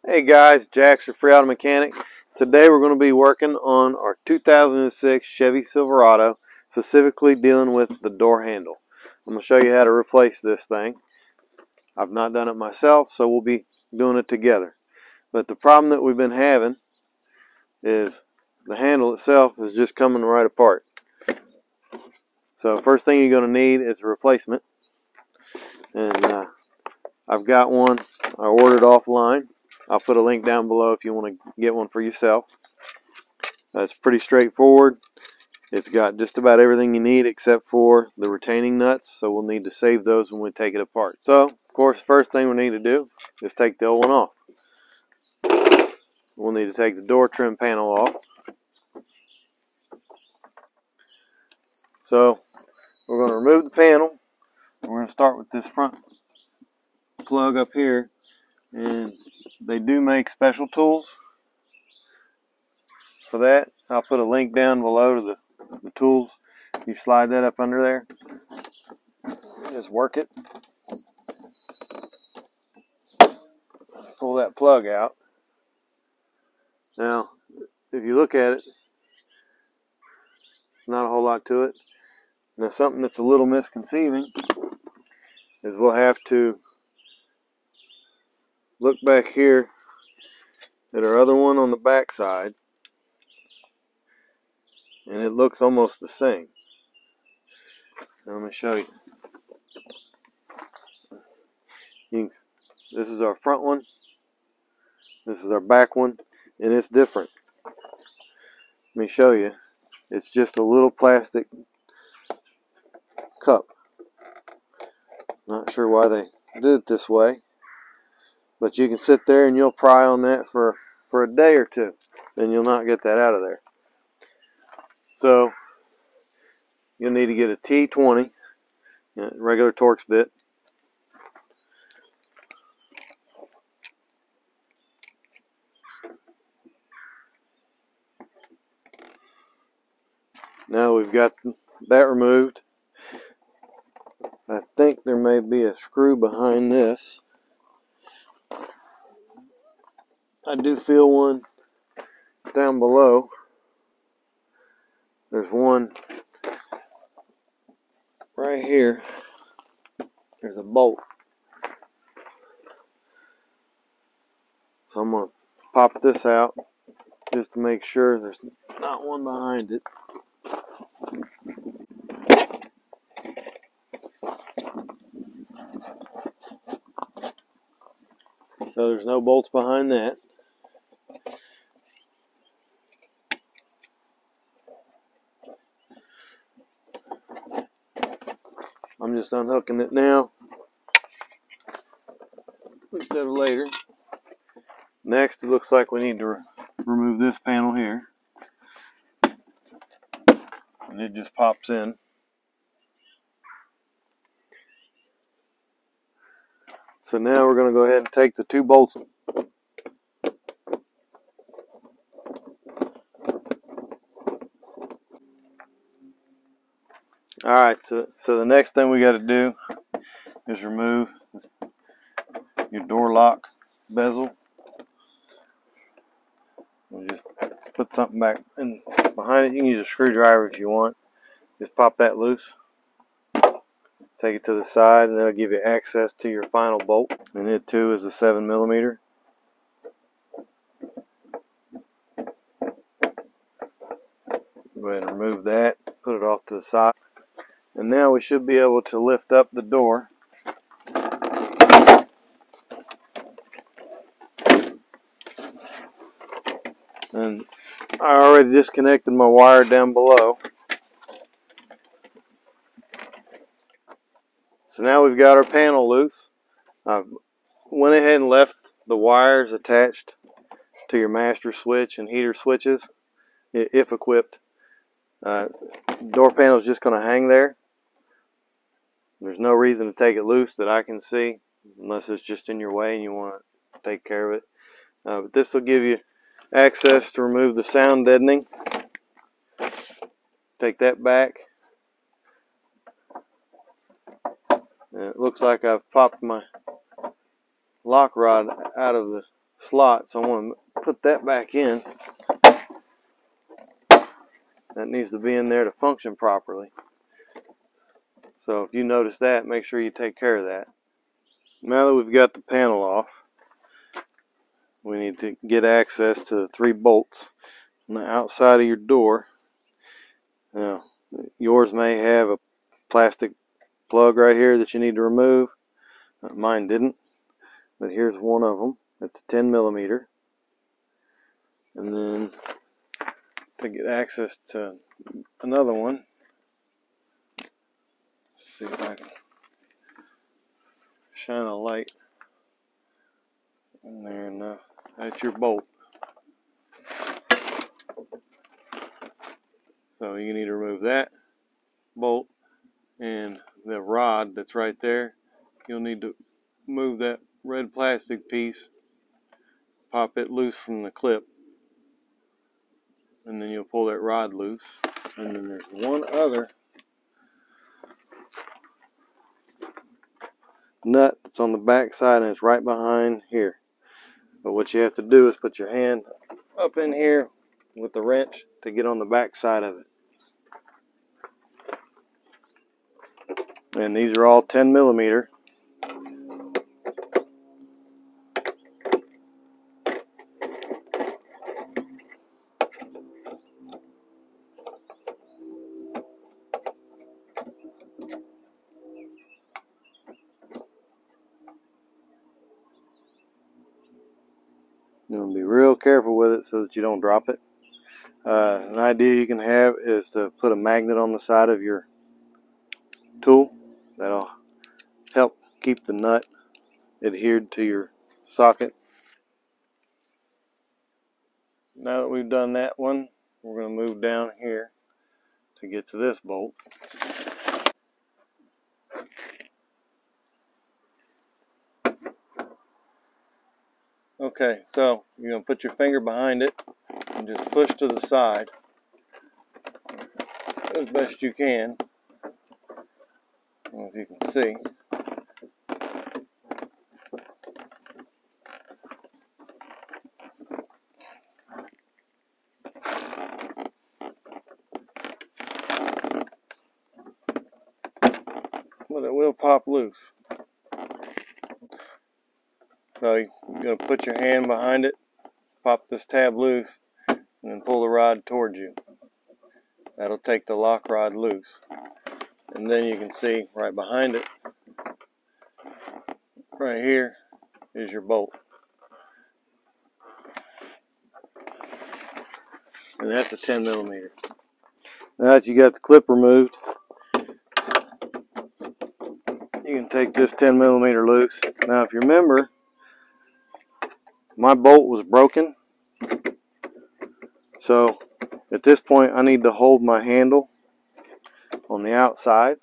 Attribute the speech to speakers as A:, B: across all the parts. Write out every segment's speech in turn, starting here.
A: Hey guys, Jack's your free auto mechanic. Today we're going to be working on our 2006 Chevy Silverado, specifically dealing with the door handle. I'm going to show you how to replace this thing. I've not done it myself, so we'll be doing it together. But the problem that we've been having is the handle itself is just coming right apart. So first thing you're going to need is a replacement. And I've got one I ordered offline. I'll put a link down below if you want to get one for yourself. It's pretty straightforward. It's got just about everything you need except for the retaining nuts, so we'll need to save those when we take it apart. So, of course, first thing we need to do is take the old one off. We'll need to take the door trim panel off. So, we're going to remove the panel. We're going to start with this front plug up here, and they do make special tools for that. I'll put a link down below to the tools. You slide that up under there. Just work it. Pull that plug out. Now, if you look at it, not a whole lot to it. Now, something that's a little misconceiving is we'll have to look back here at our other one on the back side, and it looks almost the same. Now, let me show you. This is our front one. This is our back one, and it's different. Let me show you. It's just a little plastic cup. Not sure why they did it this way, but you can sit there and you'll pry on that for a day or two, and you'll not get that out of there. So you'll need to get a T20, regular Torx bit. Now we've got that removed. I think there may be a screw behind this. I do feel one down below. There's one right here. There's a bolt. So I'm going to pop this out just to make sure there's not one behind it. So there's no bolts behind that. I'm just unhooking it now instead of later. Next, it looks like we need to remove this panel here. And it just pops in. So now we're going to go ahead and take the two bolts. Alright, so the next thing we got to do is remove your door lock bezel. And just put something back in behind it. You can use a screwdriver if you want. Just pop that loose. Take it to the side, and that'll give you access to your final bolt. And it too is a 7mm. Go ahead and remove that. Put it off to the side. And now we should be able to lift up the door. And I already disconnected my wire down below. So now we've got our panel loose. I went ahead and left the wires attached to your master switch and heater switches, if equipped. Door panel is just going to hang there. There's no reason to take it loose that I can see, unless it's just in your way and you want to take care of it. But this will give you access to remove the sound deadening. Take that back. And it looks like I've popped my lock rod out of the slot, so I want to put that back in. That needs to be in there to function properly. So if you notice that, make sure you take care of that. Now that we've got the panel off, we need to get access to the 3 bolts on the outside of your door. Now, yours may have a plastic plug right here that you need to remove. Mine didn't, but here's one of them. It's a 10 millimeter. And then to get access to another one, see if I can shine a light in there enough. That's your bolt. So you need to remove that bolt and the rod that's right there. You'll need to move that red plastic piece, pop it loose from the clip, and then you'll pull that rod loose. And then there's one other nut that's on the back side, and it's right behind here. But what you have to do is put your hand up in here with the wrench to get on the back side of it. And these are all 10 millimeter. You're going to be real careful with it so that you don't drop it. An idea you can have is to put a magnet on the side of your tool. That'll help keep the nut adhered to your socket. Now that we've done that one, we're going to move down here to get to this bolt. Okay, so you're going to put your finger behind it and just push to the side as best you can. I don't know if you can see. But it will pop loose. So you're going to put your hand behind it, pop this tab loose, and then pull the rod towards you. That'll take the lock rod loose. And then you can see right behind it, right here, is your bolt. And that's a 10 millimeter. Now that you got the clip removed, you can take this 10 millimeter loose. Now if you remember, my bolt was broken. So at this point I need to hold my handle on the outside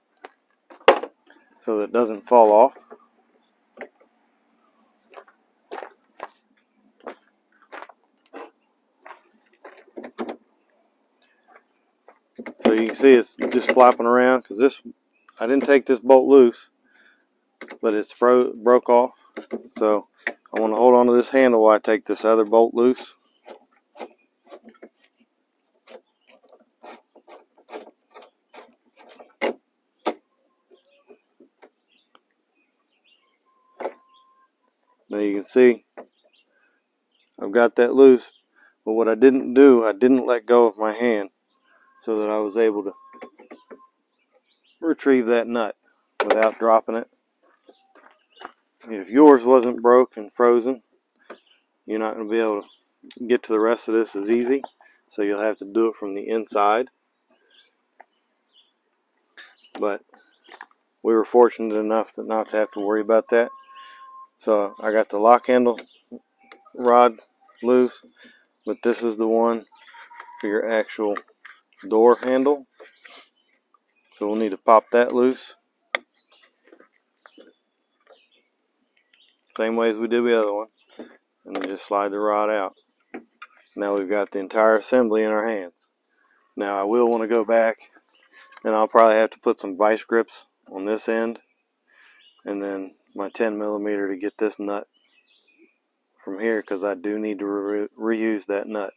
A: so that it doesn't fall off. So you can see it's just flopping around because this, I didn't take this bolt loose, but it's broke off. So I want to hold on to this handle while I take this other bolt loose. Now you can see I've got that loose, but what I didn't do, I didn't let go of my hand so that I was able to retrieve that nut without dropping it. If yours wasn't broke and frozen, you're not going to be able to get to the rest of this as easy, so you'll have to do it from the inside. But we were fortunate enough to not have to worry about that. So I got the lock handle rod loose, but this is the one for your actual door handle. So we'll need to pop that loose. Same way as we did the other one. And then just slide the rod out. Now we've got the entire assembly in our hands. Now I will want to go back, and I'll probably have to put some vice grips on this end, and then my 10 millimeter to get this nut from here because I do need to reuse that nut.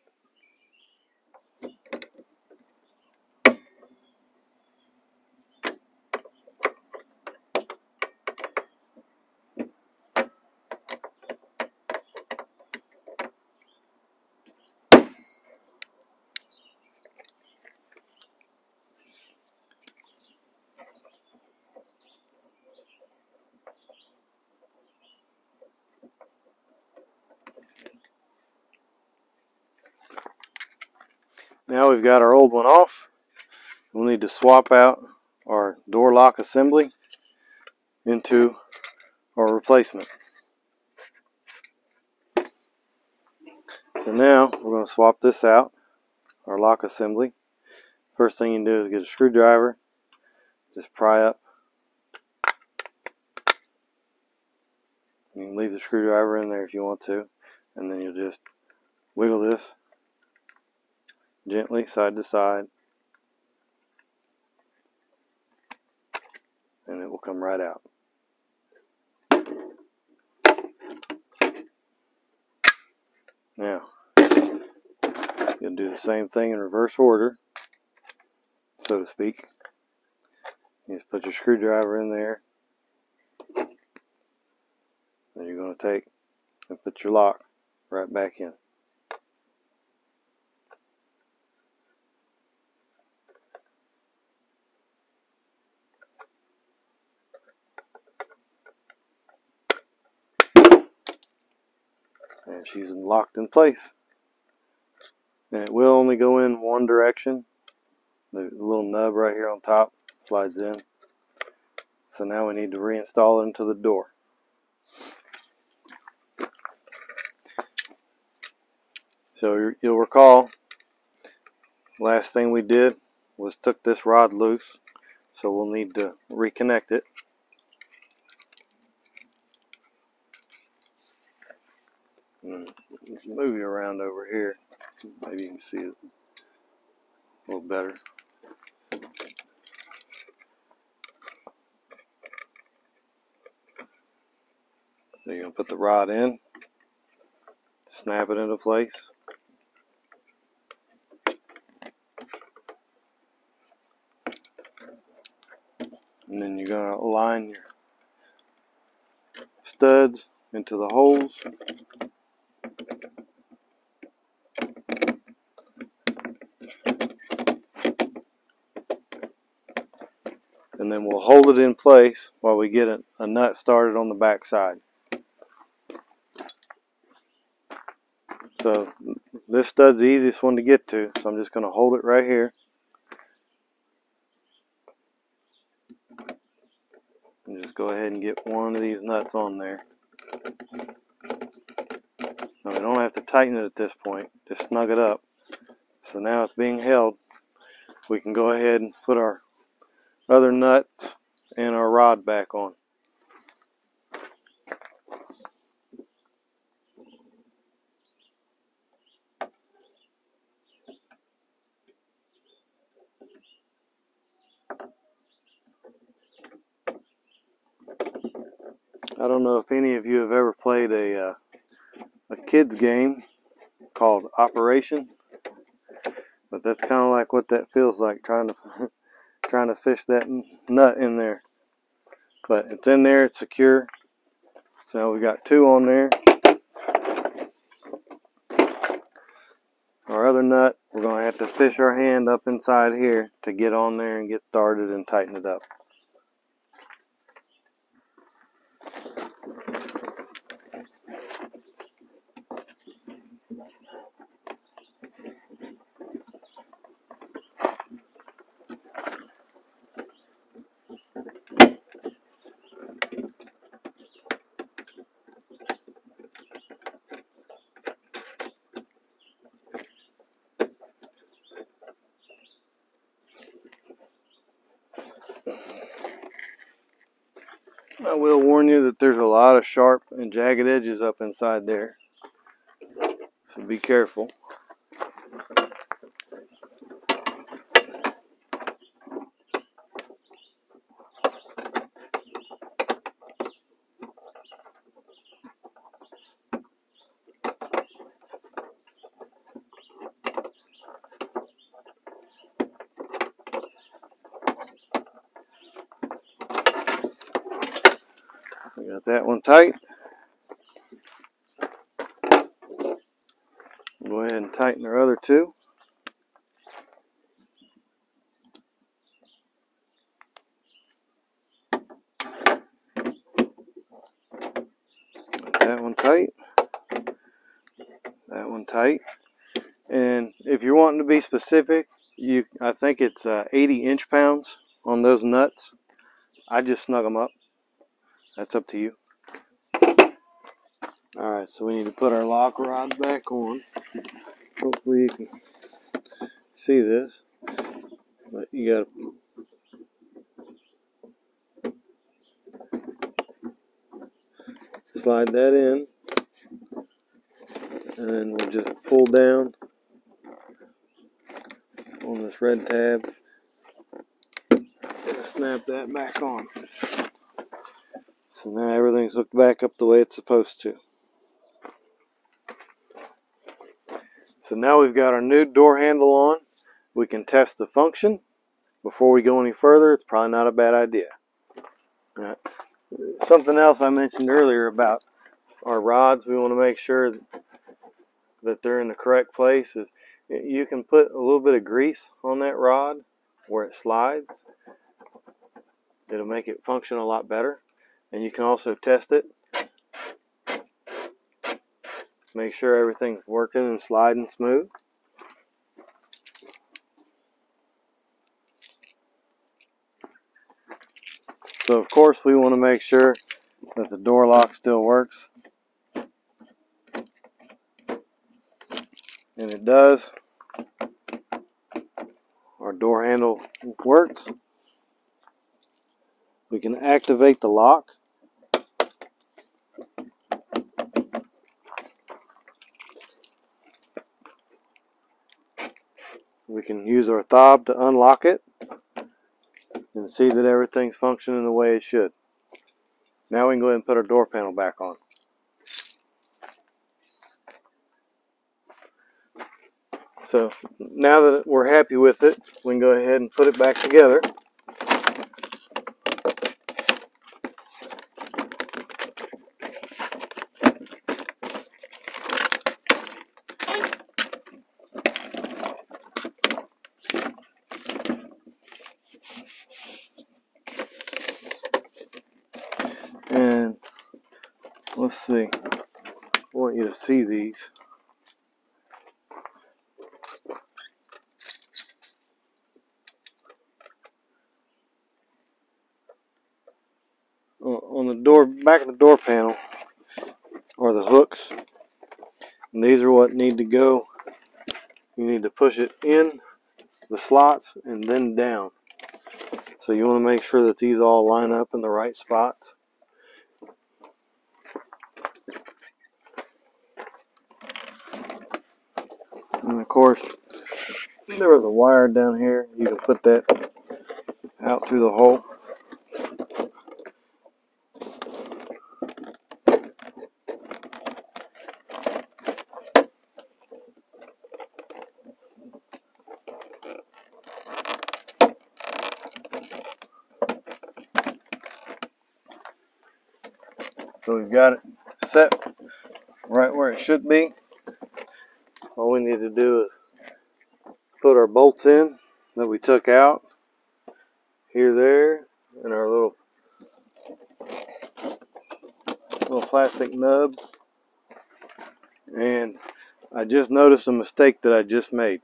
A: Now we've got our old one off. We'll need to swap out our door lock assembly into our replacement. So now we're going to swap this out, our lock assembly. First thing you can do is get a screwdriver, just pry up. You can leave the screwdriver in there if you want to, and then you'll just wiggle this gently side to side, and it will come right out. Now, you'll do the same thing in reverse order, so to speak. You just put your screwdriver in there, then you're going to take and put your lock right back in. And she's locked in place. And it will only go in one direction. The little nub right here on top slides in. So now we need to reinstall it into the door. So you'll recall, last thing we did was took this rod loose. So we'll need to reconnect it. Let's move you around over here. Maybe you can see it a little better. So you're going to put the rod in, snap it into place. And then you're going to align your studs into the holes. And then we'll hold it in place while we get a nut started on the back side. So this stud's the easiest one to get to, so I'm just going to hold it right here. And just go ahead and get one of these nuts on there. Now we don't have to tighten it at this point, just snug it up. So now it's being held. We can go ahead and put our other nuts and our rod back on. I don't know if any of you have ever played a kid's game called Operation, but that's kind of like what that feels like, trying to fish that nut in there. But it's in there, it's secure. So now we got two on there. Our other nut, we're going to have to fish our hand up inside here to get on there and get started and tighten it up. I will warn you that there's a lot of sharp and jagged edges up inside there, so be careful. that one tight. Go ahead and tighten our other two. That one tight. That one tight. And if you're wanting to be specific, I think it's 80 inch-pounds on those nuts. I just snug them up. That's up to you. Alright, so we need to put our lock rods back on. Hopefully you can see this. But you gotta slide that in. And then we'll just pull down on this red tab and snap that back on. So now everything's hooked back up the way it's supposed to. So now we've got our new door handle on. We can test the function. Before we go any further, it's probably not a bad idea. Right. Something else I mentioned earlier about our rods, we want to make sure that they're in the correct place. You can put a little bit of grease on that rod where it slides. It'll make it function a lot better. And you can also test it. Make sure everything's working and sliding smooth. So of course we want to make sure that the door lock still works. And it does. Our door handle works. We can activate the lock. We can use our fob to unlock it and see that everything's functioning the way it should. Now we can go ahead and put our door panel back on. So now that we're happy with it, we can go ahead and put it back together. And let's see, I want you to see these. On the door, back of the door panel are the hooks, and these are what need to go. You need to push it in the slots and then down. So you want to make sure that these all line up in the right spots. And of course, there was a wire down here. You can put that out through the hole. So we've got it set right where it should be. All we need to do is put our bolts in that we took out. Here, there, and our little plastic nub. And I just noticed a mistake that I just made.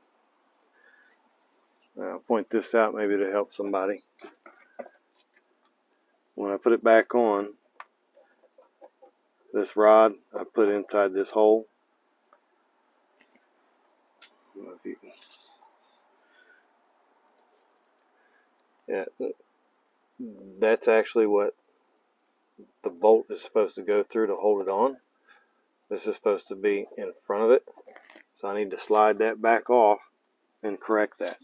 A: I'll point this out maybe to help somebody. When I put it back on, this rod I put inside this hole. I don't know if you can. Yeah, that's actually what the bolt is supposed to go through to hold it on. This is supposed to be in front of it. So I need to slide that back off and correct that.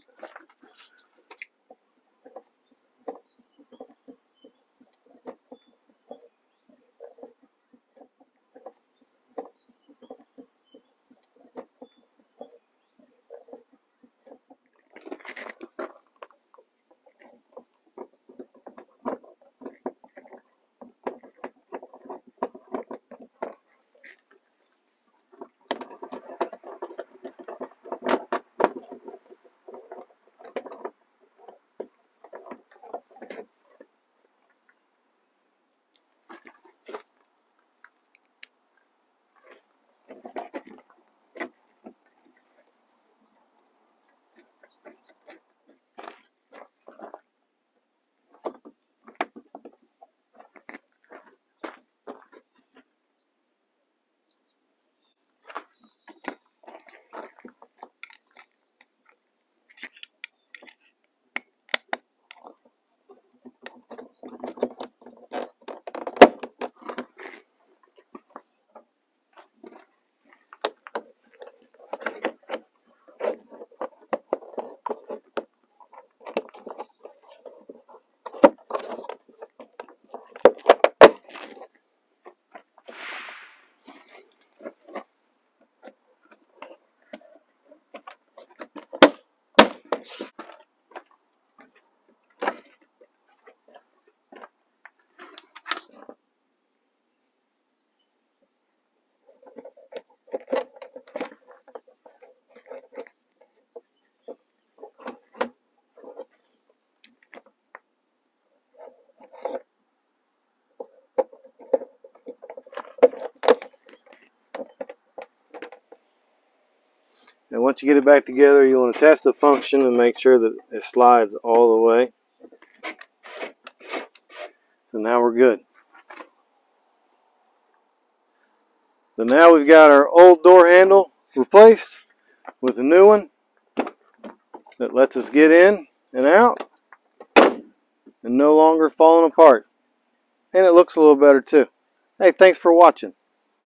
A: And once you get it back together, you want to test the function and make sure that it slides all the way. So now we're good. So now we've got our old door handle replaced with a new one that lets us get in and out and no longer falling apart. And it looks a little better too. Hey, thanks for watching.